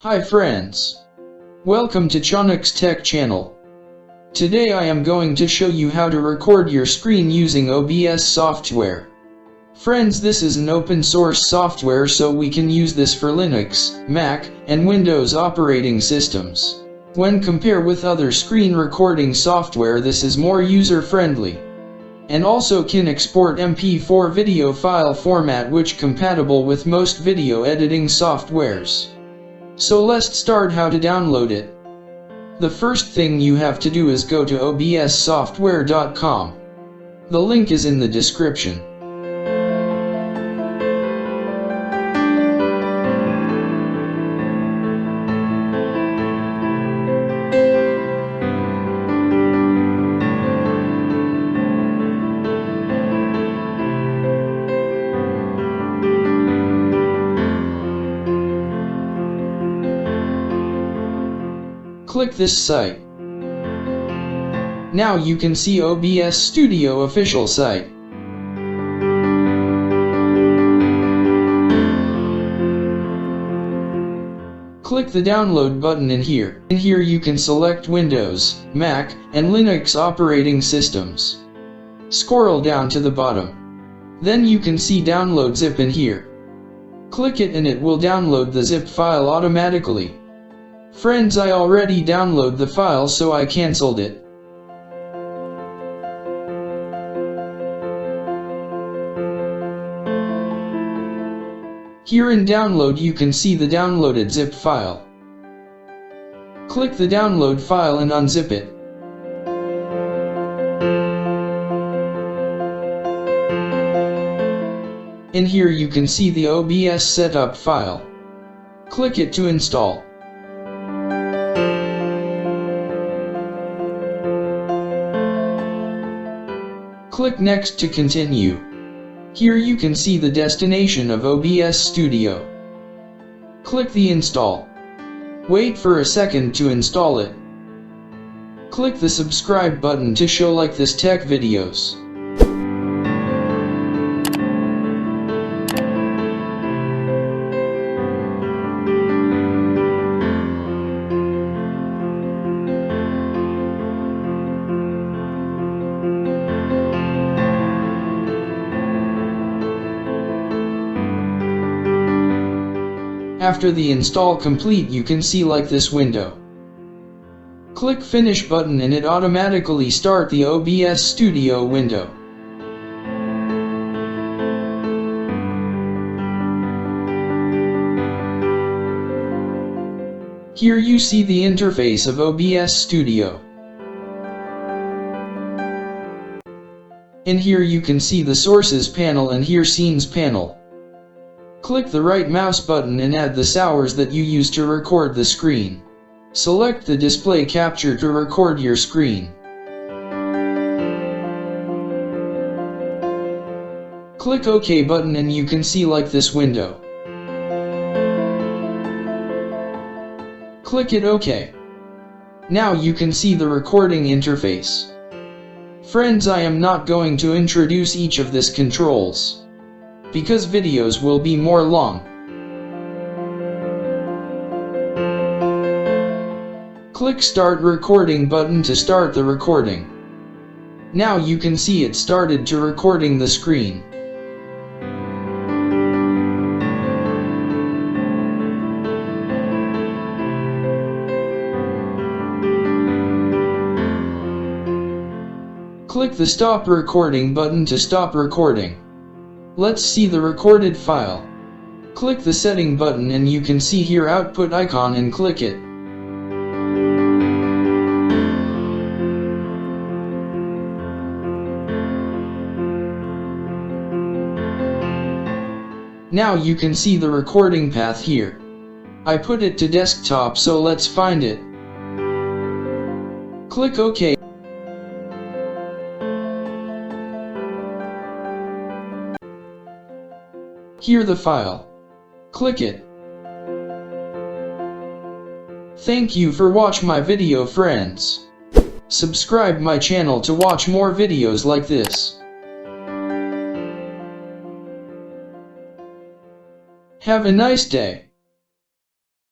Hi friends. Welcome to Chonuk's Tech channel. Today I am going to show you how to record your screen using OBS software. Friends, this is an open source software, so we can use this for Linux, Mac, and Windows operating systems. When compared with other screen recording software, this is more user-friendly. And also can export MP4 video file format, which compatible with most video editing softwares. So let's start how to download it. The first thing you have to do is go to obssoftware.com. The link is in the description. Click this site. Now you can see OBS Studio official site. Click the download button in here. In here you can select Windows, Mac, and Linux operating systems. Scroll down to the bottom. Then you can see download zip in here. Click it and it will download the zip file automatically. Friends, I already downloaded the file, so I cancelled it. Here in download you can see the downloaded zip file. Click the download file and unzip it. In here you can see the OBS setup file. Click it to install. Click Next to continue. Here you can see the destination of OBS Studio. Click the install. Wait for a second to install it. Click the subscribe button to show like this tech videos. After the install complete, you can see like this window. Click Finish button and it automatically start the OBS Studio window. Here you see the interface of OBS Studio. In here you can see the Sources panel and here Scenes panel. Click the right mouse button and add the source that you use to record the screen. Select the display capture to record your screen. Click OK button and you can see like this window. Click it OK. Now you can see the recording interface. Friends, I am not going to introduce each of these controls, because videos will be more long. Click Start Recording button to start the recording. Now you can see it started to recording the screen. Click the Stop Recording button to stop recording. Let's see the recorded file. Click the setting button and you can see here output icon and click it. Now you can see the recording path here. I put it to desktop, so let's find it. Click OK. Here the file. Click it. Thank you for watching my video, friends. Subscribe my channel to watch more videos like this. Have a nice day.